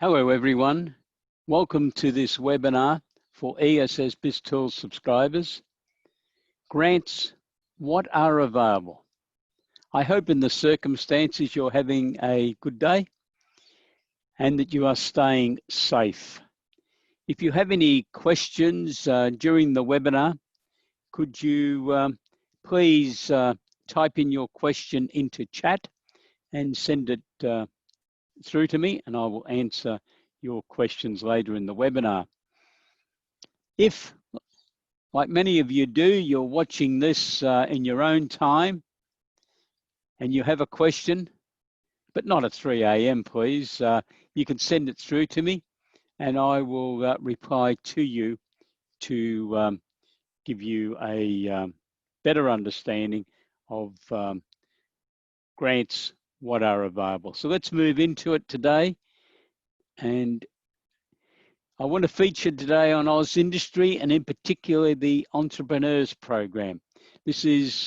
Hello everyone, welcome to this webinar for ESS BIZTOOLS subscribers. Grants, what are available? I hope in the circumstances you're having a good day and that you are staying safe. If you have any questions during the webinar, could you please type in your question into chat and send it through to me, and I will answer your questions later in the webinar. If, like many of you do, you're watching this in your own time and you have a question, but not at 3 a.m. please, you can send it through to me and I will reply to you to give you a better understanding of grants, what are available. So let's move into it today. And I want to feature today on Oz Industry and in particular the Entrepreneurs Program. This is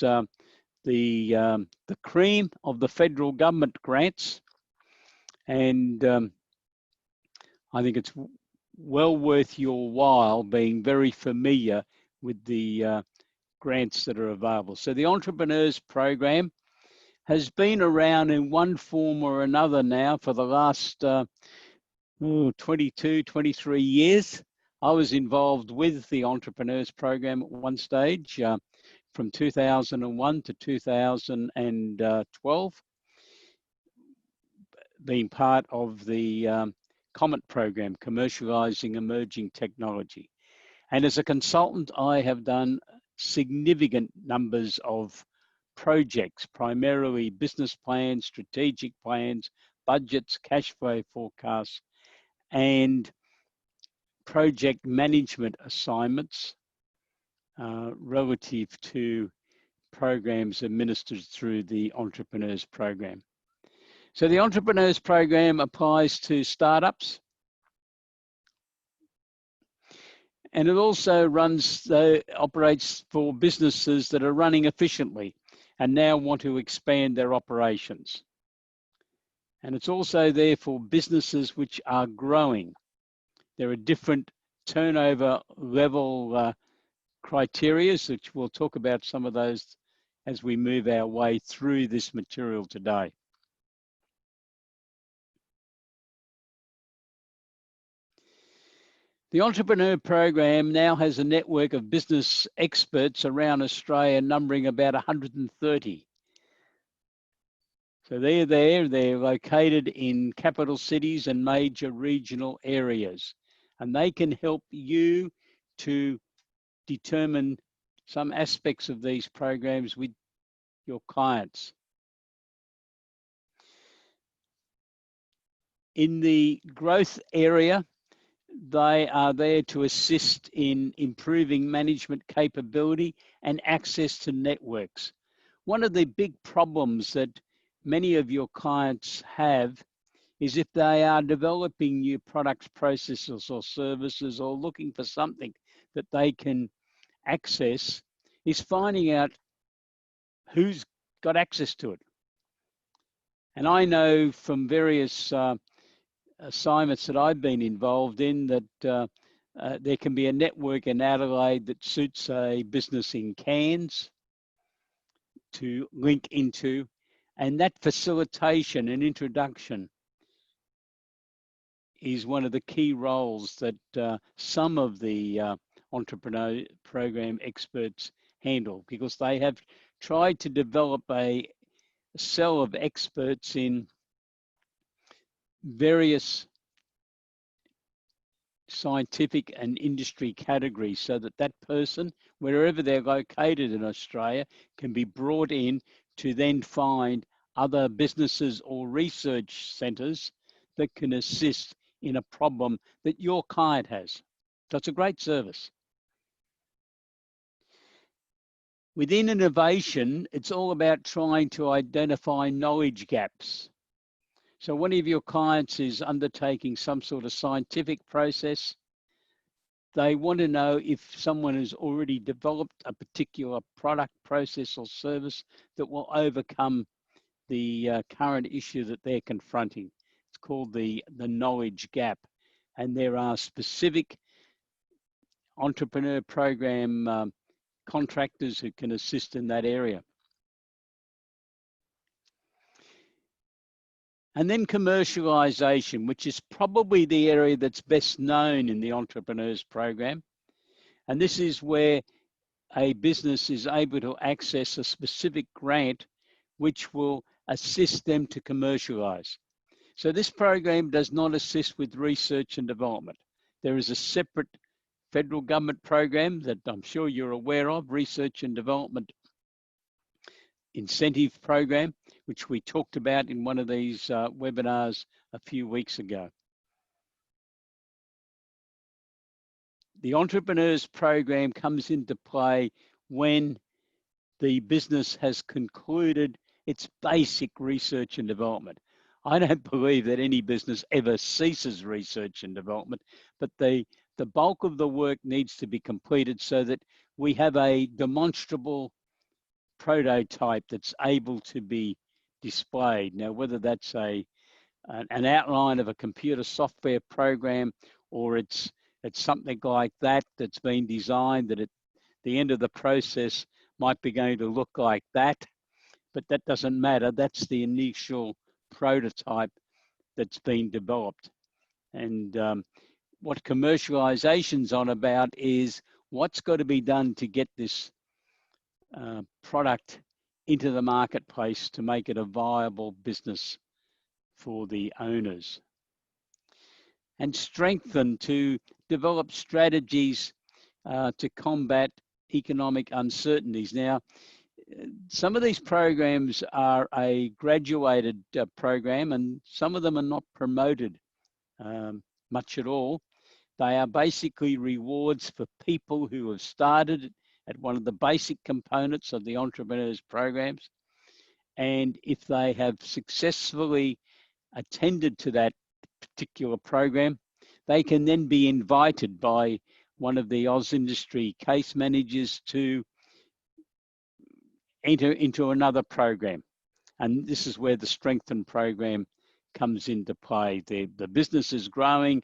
the cream of the federal government grants, and I think it's well worth your while being very familiar with the grants that are available. So the Entrepreneurs Program has been around in one form or another now for the last 22, 23 years. I was involved with the Entrepreneurs Program at one stage from 2001 to 2012, being part of the COMET program, Commercializing Emerging Technology. And as a consultant, I have done significant numbers of projects, primarily business plans, strategic plans, budgets, cash flow forecasts, and project management assignments relative to programs administered through the Entrepreneurs Program. So the Entrepreneurs Program applies to startups, and it also operates for businesses that are running efficiently and now want to expand their operations. And it's also there for businesses which are growing. There are different turnover level criteria, which we'll talk about some of those as we move our way through this material today. The Entrepreneur Program now has a network of business experts around Australia numbering about 130. So they're located in capital cities and major regional areas, and they can help you to determine some aspects of these programs with your clients. In the growth area, they are there to assist in improving management capability and access to networks. One of the big problems that many of your clients have is if they are developing new products, processes, or services, or looking for something that they can access, is finding out who's got access to it. And I know from various assignments that I've been involved in that there can be a network in Adelaide that suits a business in Cairns to link into, and that facilitation and introduction is one of the key roles that some of the Entrepreneur Program experts handle, because they have tried to develop a cell of experts in various scientific and industry categories so that that person, wherever they're located in Australia, can be brought in to then find other businesses or research centres that can assist in a problem that your client has. So it's a great service. Within innovation, it's all about trying to identify knowledge gaps. So one of your clients is undertaking some sort of scientific process. They want to know if someone has already developed a particular product, process, or service that will overcome the current issue that they're confronting. It's called the knowledge gap. And there are specific entrepreneur program contractors who can assist in that area. And then commercialization, which is probably the area that's best known in the entrepreneurs program. And this is where a business is able to access a specific grant which will assist them to commercialize. So this program does not assist with research and development. There is a separate federal government program that I'm sure you're aware of, research and development incentive program, which we talked about in one of these webinars a few weeks ago. The entrepreneurs program comes into play when the business has concluded its basic research and development. I don't believe that any business ever ceases research and development, but the bulk of the work needs to be completed so that we have a demonstrable prototype that's able to be displayed. Now, whether that's an outline of a computer software program or it's something like that that's been designed that at the end of the process might be going to look like that, but that doesn't matter. That's the initial prototype that's been developed. And what commercialization's on about is what's got to be done to get this product into the marketplace to make it a viable business for the owners. And strengthen to develop strategies to combat economic uncertainties. Now, some of these programs are a graduated program, and some of them are not promoted much at all. They are basically rewards for people who have started at one of the basic components of the entrepreneurs programs. And if they have successfully attended to that particular program, they can then be invited by one of the Oz industry case managers to enter into another program. And this is where the Strengthen program comes into play. The business is growing,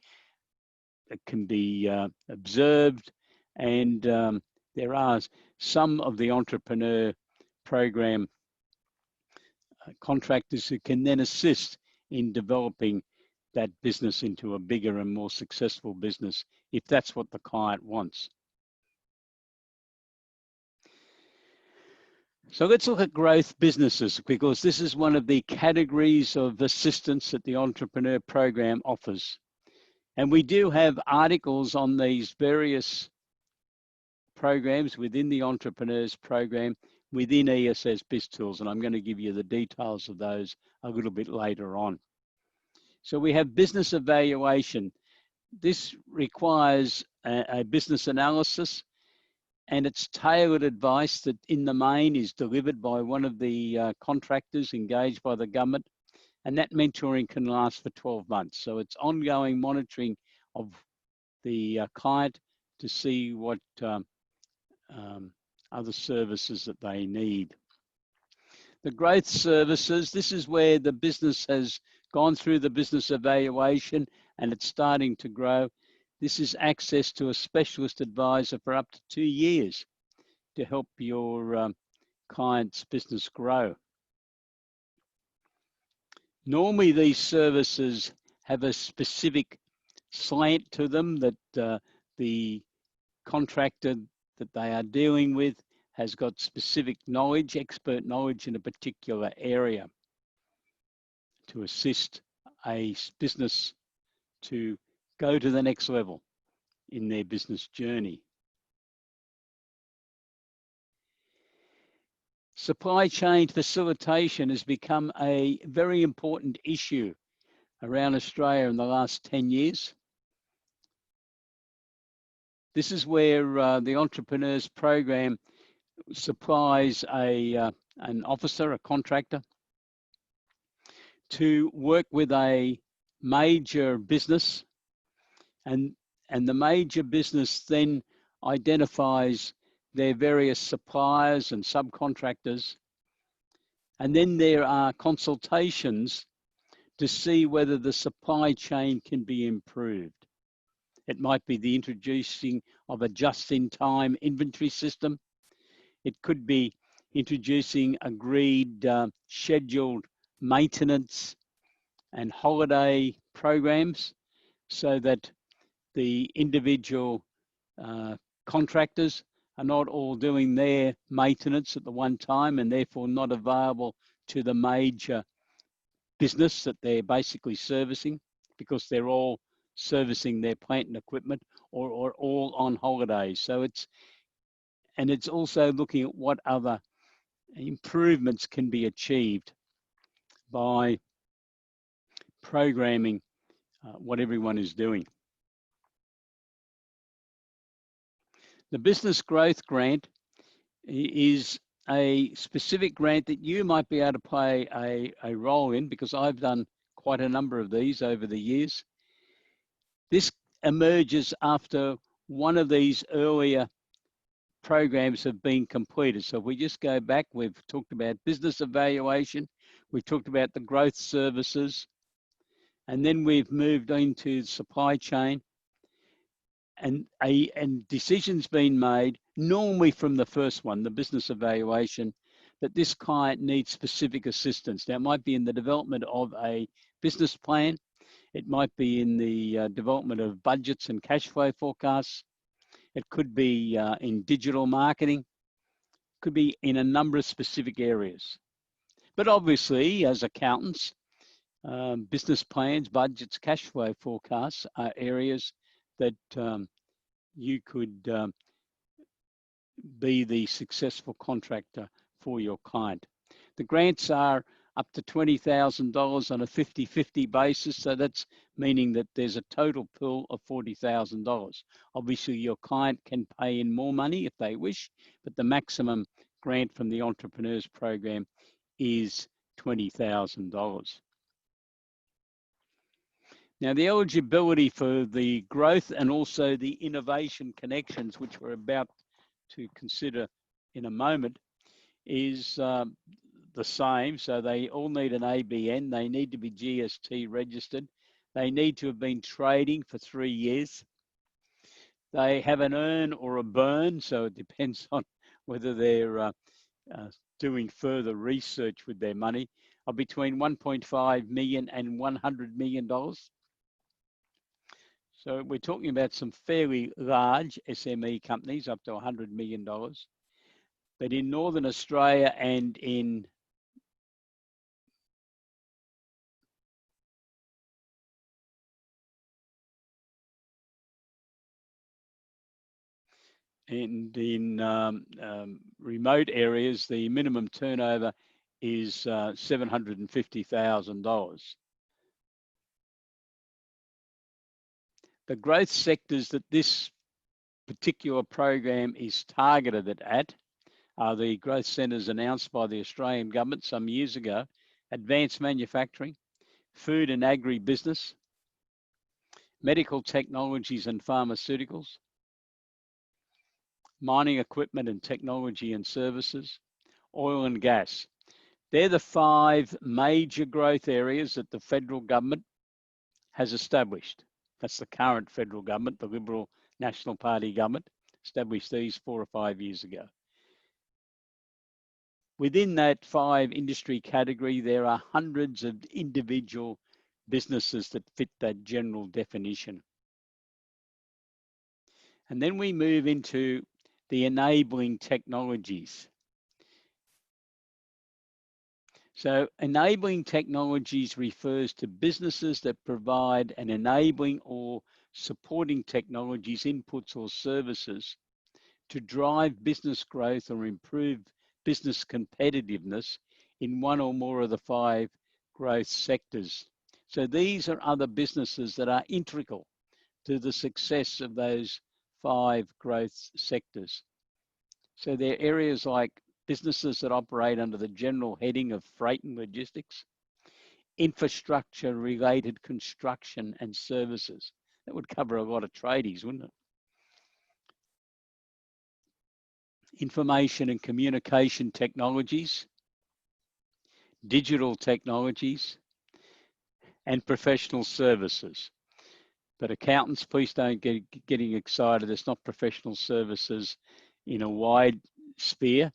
it can be observed, and there are some of the entrepreneur program contractors who can then assist in developing that business into a bigger and more successful business if that's what the client wants. So let's look at growth businesses, because this is one of the categories of assistance that the entrepreneur program offers. And we do have articles on these various programs within the entrepreneurs program within ESS BIZTOOLS, and I'm going to give you the details of those a little bit later on. So we have business evaluation. This requires a business analysis, and it's tailored advice that in the main is delivered by one of the contractors engaged by the government, and that mentoring can last for 12 months. So it's ongoing monitoring of the client to see what other services that they need. The growth services, this is where the business has gone through the business evaluation and it's starting to grow. This is access to a specialist advisor for up to 2 years to help your client's business grow. Normally these services have a specific slant to them that the contractor that they are dealing with has got specific knowledge, expert knowledge in a particular area to assist a business to go to the next level in their business journey. Supply chain facilitation has become a very important issue around Australia in the last 10 years. This is where the Entrepreneurs Program supplies an officer, a contractor, to work with a major business, and the major business then identifies their various suppliers and subcontractors, and then there are consultations to see whether the supply chain can be improved. It might be the introducing of a just-in-time inventory system. It could be introducing agreed scheduled maintenance and holiday programs so that the individual contractors are not all doing their maintenance at the one time and therefore not available to the major business that they're basically servicing, because they're all servicing their plant and equipment or all on holidays. So it's also looking at what other improvements can be achieved by programming what everyone is doing. The Business Growth Grant is a specific grant that you might be able to play a role in, because I've done quite a number of these over the years. This emerges after one of these earlier programs have been completed. So if we just go back, we've talked about business evaluation, we've talked about the growth services, and then we've moved into supply chain, and decisions been made, normally from the first one, the business evaluation, that this client needs specific assistance. Now, it might be in the development of a business plan. It might be in the development of budgets and cash flow forecasts. It could be in digital marketing. It could be in a number of specific areas. But obviously, as accountants, business plans, budgets, cash flow forecasts are areas that you could be the successful contractor for your client. The grants are up to $20,000 on a 50-50 basis. So that's meaning that there's a total pool of $40,000. Obviously, your client can pay in more money if they wish, but the maximum grant from the Entrepreneurs Program is $20,000. Now, the eligibility for the growth and also the innovation connections, which we're about to consider in a moment, is the same. So they all need an ABN. They need to be GST registered. They need to have been trading for 3 years. They have an earn or a burn, so it depends on whether they're doing further research with their money, of between 1.5 million and $100 million. So we're talking about some fairly large SME companies up to $100 million. But in Northern Australia and in remote areas, the minimum turnover is $750,000. The growth sectors that this particular program is targeted at are the growth centres announced by the Australian government some years ago: advanced manufacturing, food and agribusiness, medical technologies and pharmaceuticals, mining equipment and technology and services, oil and gas. They're the 5 major growth areas that the federal government has established. That's the current federal government, the Liberal National Party government, established these 4 or 5 years ago. Within that 5 industry category, there are hundreds of individual businesses that fit that general definition. And then we move into the enabling technologies. So enabling technologies refers to businesses that provide an enabling or supporting technologies, inputs or services to drive business growth or improve business competitiveness in one or more of the 5 growth sectors. So these are other businesses that are integral to the success of those 5 growth sectors. So they're areas like businesses that operate under the general heading of freight and logistics, infrastructure related construction and services. That would cover a lot of tradies, wouldn't it? Information and communication technologies, digital technologies, and professional services. But accountants, please don't get getting excited. It's not professional services in a wide sphere.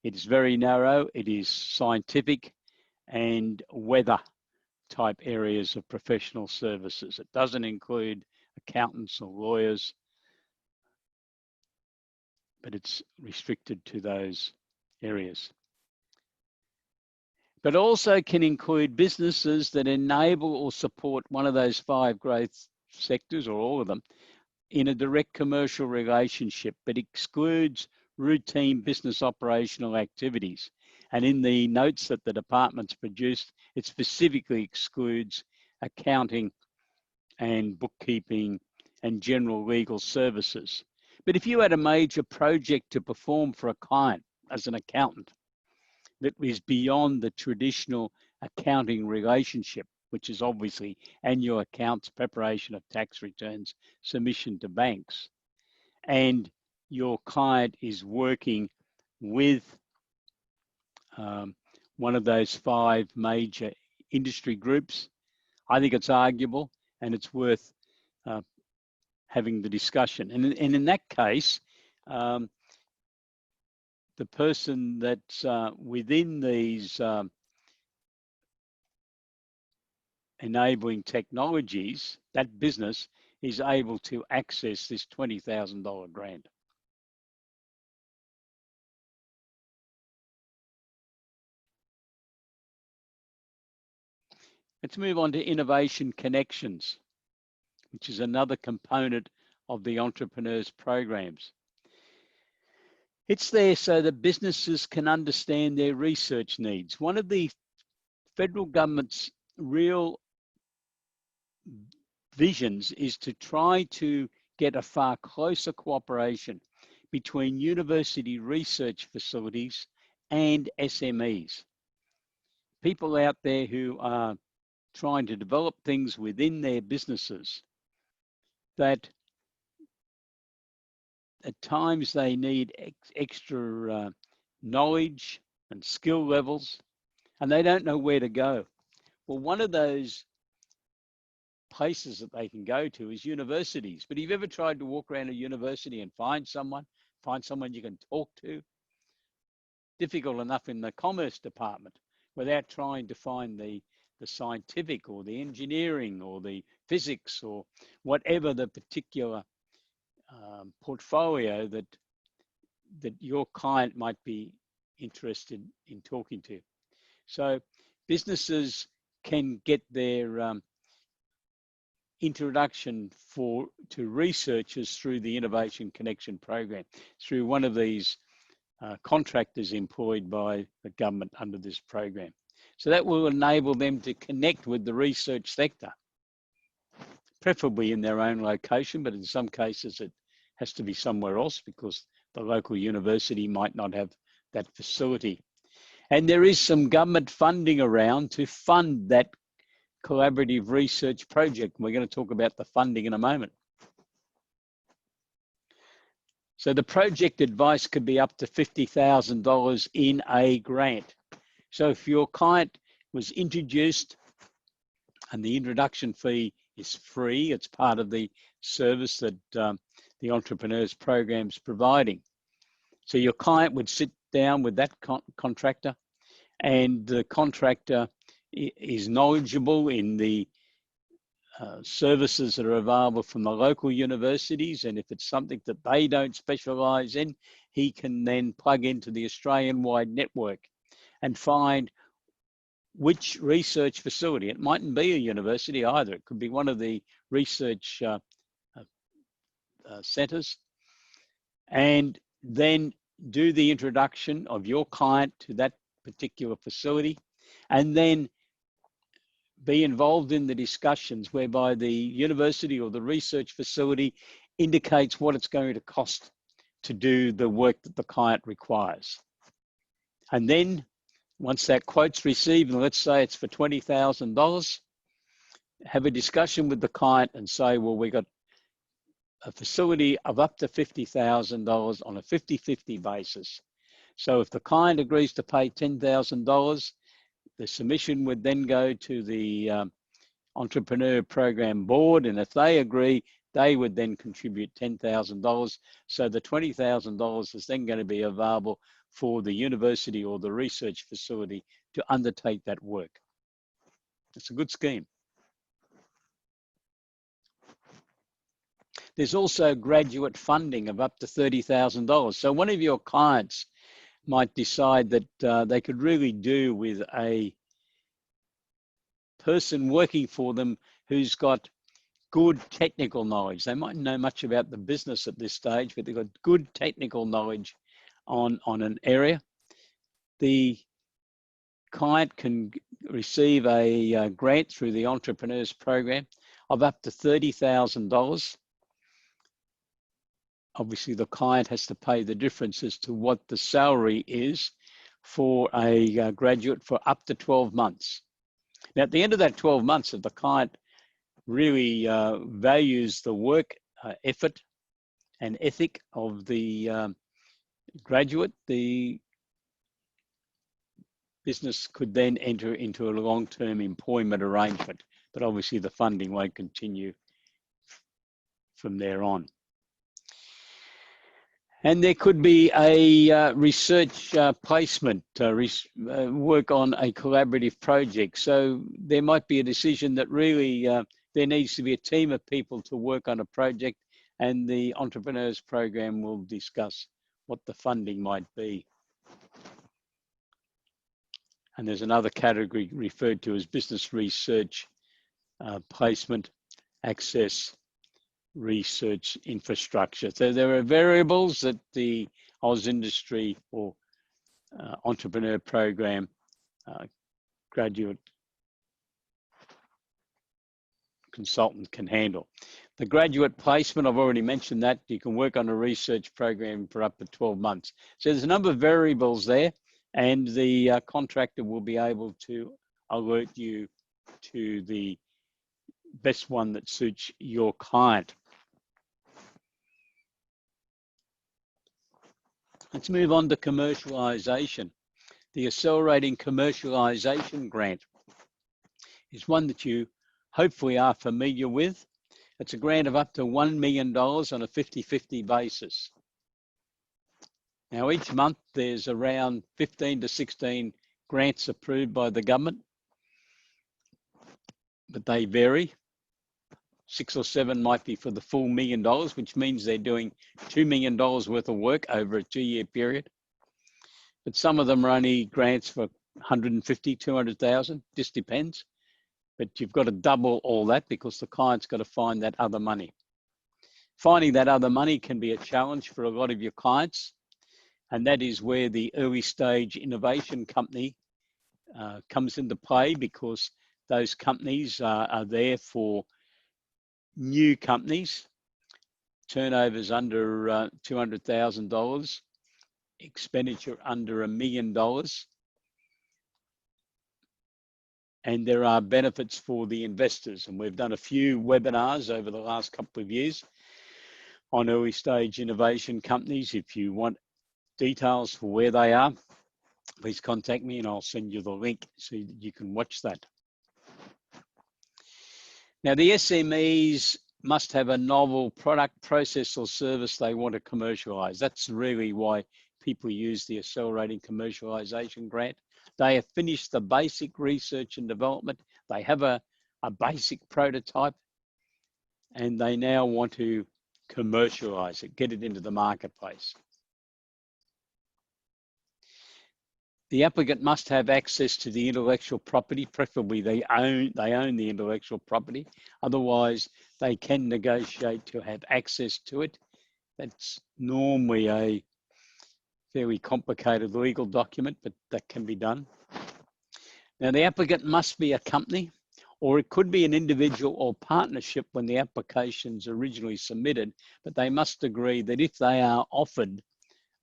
It is very narrow. It is scientific and weather type areas of professional services. It doesn't include accountants or lawyers, but it's restricted to those areas. But also can include businesses that enable or support one of those 5 growth sectors, or all of them, in a direct commercial relationship, but excludes routine business operational activities. And in the notes that the department's produced, it specifically excludes accounting and bookkeeping and general legal services. But if you had a major project to perform for a client as an accountant that is beyond the traditional accounting relationship, which is obviously annual accounts, preparation of tax returns, submission to banks, and your client is working with one of those 5 major industry groups, I think it's arguable and it's worth having the discussion. And in that case, the person that's within these enabling technologies, that business is able to access this $20,000 grant. Let's move on to innovation connections, which is another component of the entrepreneurs programs. It's there so that businesses can understand their research needs. One of the federal government's real visions is to try to get a far closer cooperation between university research facilities and SMEs. People out there who are trying to develop things within their businesses that at times they need extra knowledge and skill levels, and they don't know where to go. Well, one of those places that they can go to is universities. But have you ever tried to walk around a university and find someone you can talk to? Difficult enough in the commerce department without trying to find the scientific or the engineering or the physics or whatever the particular portfolio that your client might be interested in talking to. So businesses can get their introduction to researchers through the Innovation Connection program, through one of these contractors employed by the government under this program. So that will enable them to connect with the research sector, preferably in their own location, but in some cases it has to be somewhere else because the local university might not have that facility. And there is some government funding around to fund that collaborative research project. We're going to talk about the funding in a moment. So the project advice could be up to $50,000 in a grant. So if your client was introduced and the introduction fee is free, it's part of the service that the entrepreneurs program is providing. So your client would sit down with that contractor, and the contractor is knowledgeable in the services that are available from the local universities, and if it's something that they don't specialise in, he can then plug into the Australian-wide network and find which research facility. It mightn't be a university either. It could be one of the research centres, and then do the introduction of your client to that particular facility, and then be involved in the discussions whereby the university or the research facility indicates what it's going to cost to do the work that the client requires. And then once that quote's received, and let's say it's for $20,000, have a discussion with the client and say, well, we got a facility of up to $50,000 on a 50-50 basis. So if the client agrees to pay $10,000, the submission would then go to the Entrepreneur Program Board, and if they agree, they would then contribute $10,000. So the $20,000 is then going to be available for the university or the research facility to undertake that work. It's a good scheme. There's also graduate funding of up to $30,000. So one of your clients might decide that they could really do with a person working for them who's got good technical knowledge. They might know much about the business at this stage, but they've got good technical knowledge on an area. The client can receive a grant through the Entrepreneurs Program of up to $30,000. Obviously, the client has to pay the difference as to what the salary is for a graduate for up to 12 months. Now, at the end of that 12 months, if the client really values the work, effort, and ethic of the graduate, the business could then enter into a long-term employment arrangement, but obviously the funding won't continue from there on. And there could be a research placement, work on a collaborative project. So there might be a decision that really there needs to be a team of people to work on a project, and the Entrepreneurs Program will discuss what the funding might be. And there's another category referred to as business research placement, access, research infrastructure. So there are variables that the Oz Industry or Entrepreneur Program graduate consultant can handle. The graduate placement, I've already mentioned that. You can work on a research program for up to 12 months. So there's a number of variables there, and the contractor will be able to alert you to the best one that suits your client. Let's move on to commercialization. The Accelerating Commercialization Grant is one that you hopefully are familiar with. It's a grant of up to $1 million on a 50-50 basis. Now, each month there's around 15 to 16 grants approved by the government, but they vary. 6 or 7 might be for the full $1 million, which means they're doing $2 million worth of work over a 2-year period. But some of them are only grants for 150, 200,000, just depends. But you've got to double all that because the client's got to find that other money. Finding that other money can be a challenge for a lot of your clients. And that is where the early stage innovation company comes into play, because those companies are there for new companies, turnovers under $200,000, expenditure under $1 million, and there are benefits for the investors. And we've done a few webinars over the last couple of years on early stage innovation companies. If you want details for where they are, please contact me and I'll send you the link so that you can watch that. Now, the SMEs must have a novel product, process, or service they want to commercialize. That's really why people use the Accelerating Commercialization Grant. They have finished the basic research and development. They have a basic prototype, and they now want to commercialize it, get it into the marketplace. The applicant must have access to the intellectual property, preferably they own the intellectual property. Otherwise, they can negotiate to have access to it. That's normally a fairly complicated legal document, but that can be done. Now, the applicant must be a company, or it could be an individual or partnership when the application's originally submitted, but they must agree that if they are offered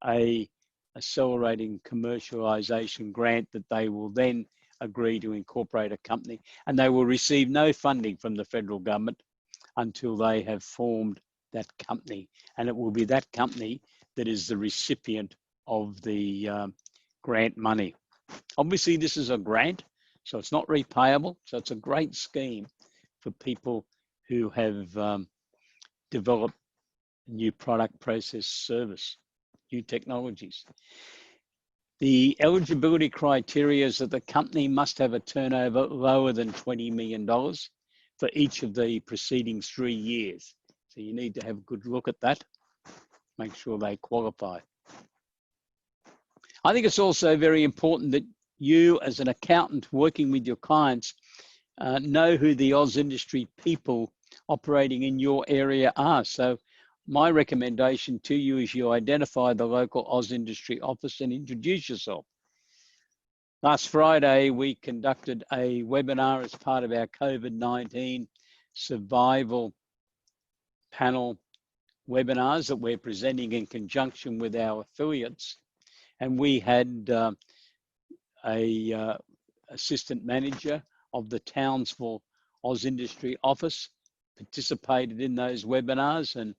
a Accelerating Commercialization Grant, that they will then agree to incorporate a company, and they will receive no funding from the federal government until they have formed that company. And it will be that company that is the recipient of the grant money. Obviously, this is a grant, so it's not repayable. So it's a great scheme for people who have developed new product, process, service, new technologies. The eligibility criteria is that the company must have a turnover lower than $20 million for each of the preceding 3 years. So you need to have a good look at that, make sure they qualify. I think it's also very important that you, as an accountant working with your clients, know who the Oz industry people operating in your area are. So my recommendation to you is you identify the local Oz industry office and introduce yourself. Last Friday, we conducted a webinar as part of our COVID-19 survival panel webinars that we're presenting in conjunction with our affiliates. And we had a assistant manager of the Townsville Oz Industry office participated in those webinars and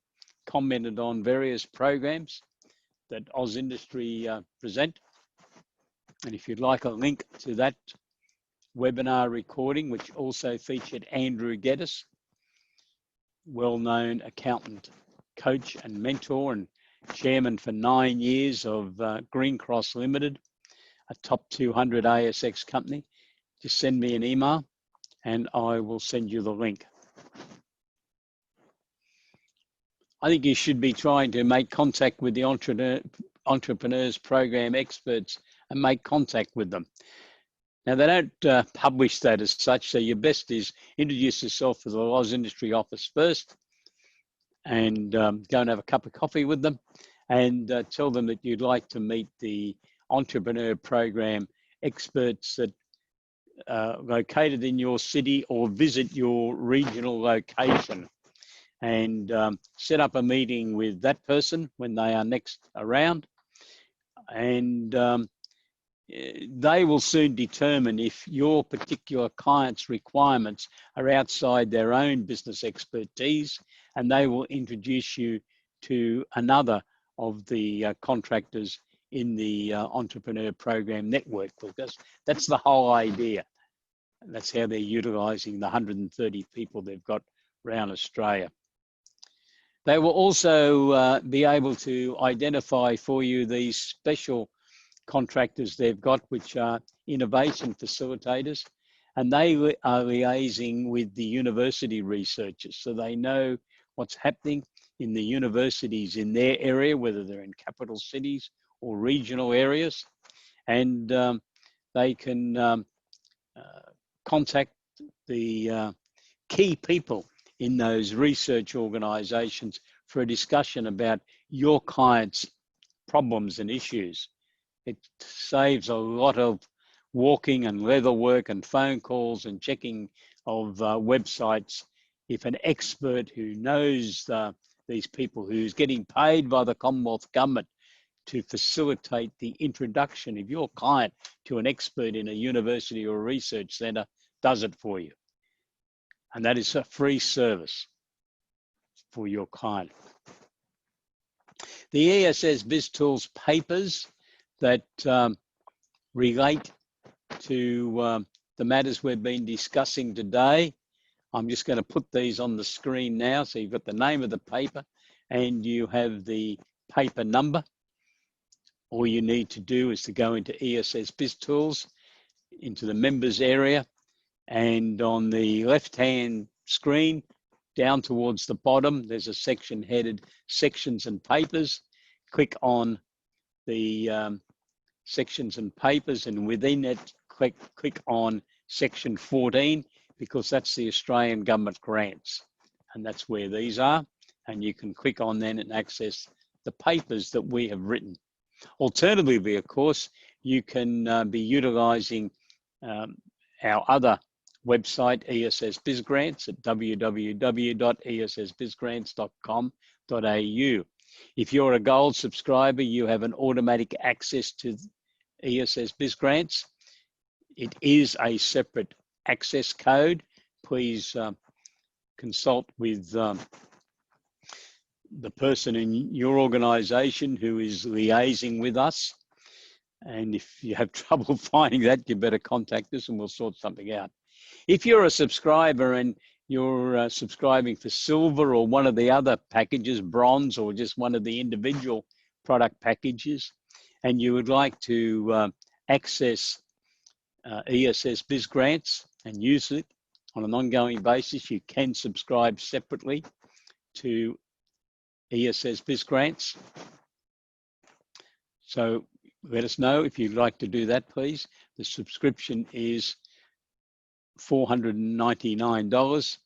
commented on various programs that Oz Industry present. And if you'd like a link to that webinar recording, which also featured Andrew Geddes, well-known accountant, coach and mentor, and chairman for 9 years of Green Cross Limited, a top 200 ASX company, just send me an email and I will send you the link. I think you should be trying to make contact with the Entrepreneurs Program experts and make contact with them. Now, they don't publish that as such, so your best is introduce yourself to the Oz Industry office first and go and have a cup of coffee with them and tell them that you'd like to meet the Entrepreneur Program experts that are located in your city or visit your regional location, and set up a meeting with that person when they are next around. And they will soon determine if your particular client's requirements are outside their own business expertise, and they will introduce you to another of the contractors in the Entrepreneur Program network, because that's the whole idea. That's how they're utilising the 130 people they've got around Australia. They will also be able to identify for you these special contractors they've got, which are innovation facilitators, and they are liaising with the university researchers, so they know what's happening in the universities in their area, whether they're in capital cities or regional areas, and they can contact the key people in those research organisations for a discussion about your clients' problems and issues. It saves a lot of walking and leather work and phone calls and checking of websites if an expert who knows these people, who's getting paid by the Commonwealth Government to facilitate the introduction of your client to an expert in a university or a research centre, does it for you. And that is a free service for your client. The ESS BIZTOOLS papers that relate to the matters we've been discussing today, I'm just going to put these on the screen now. So you've got the name of the paper and you have the paper number. All you need to do is to go into ESS BIZTOOLS, into the members area, and on the left-hand screen, down towards the bottom, there's a section headed Sections and Papers. Click on the Sections and Papers, and within it, click on Section 14, because that's the Australian Government grants, and that's where these are. And you can click on then and access the papers that we have written. Alternatively, of course, you can be utilising our other website, ESS BizGrants, at www.essbizgrants.com.au. If you're a gold subscriber, you have an automatic access to ESS BizGrants. It is a separate access code. Please consult with the person in your organisation who is liaising with us. And if you have trouble finding that, you better contact us and we'll sort something out. If you're a subscriber and you're subscribing for silver or one of the other packages, bronze, or just one of the individual product packages, and you would like to access ESS Biz Grants and use it on an ongoing basis, you can subscribe separately to ESS Biz Grants. So let us know if you'd like to do that, please. The subscription is $499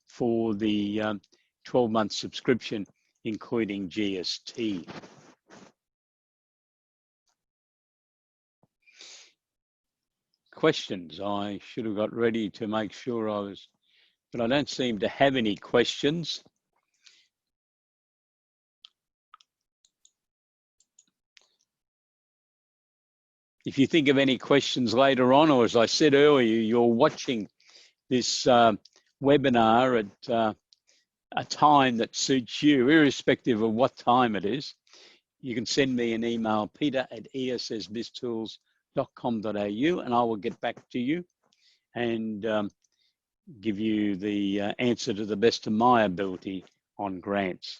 for the 12-month subscription, including GST. Questions? I should have got ready to make sure I was, but I don't seem to have any questions. If you think of any questions later on, or as I said earlier, you're watching this webinar at a time that suits you, irrespective of what time it is, you can send me an email, peter@essbiztools.com.au, and I will get back to you and give you the answer to the best of my ability on grants.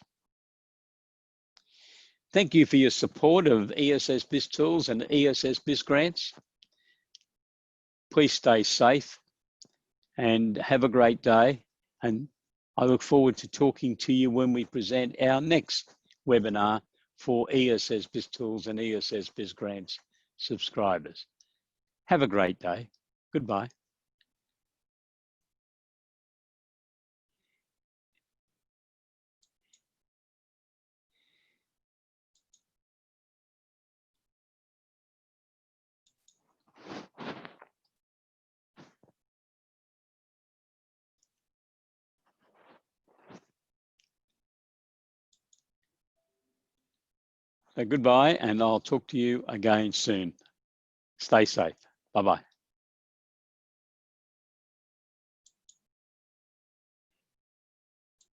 Thank you for your support of ESS BizTools and ESS Biz Grants. Please stay safe and have a great day. And I look forward to talking to you when we present our next webinar for ESS BizTools and ESS Biz Grants subscribers. Have a great day. Goodbye. So goodbye, and I'll talk to you again soon. Stay safe. Bye-bye.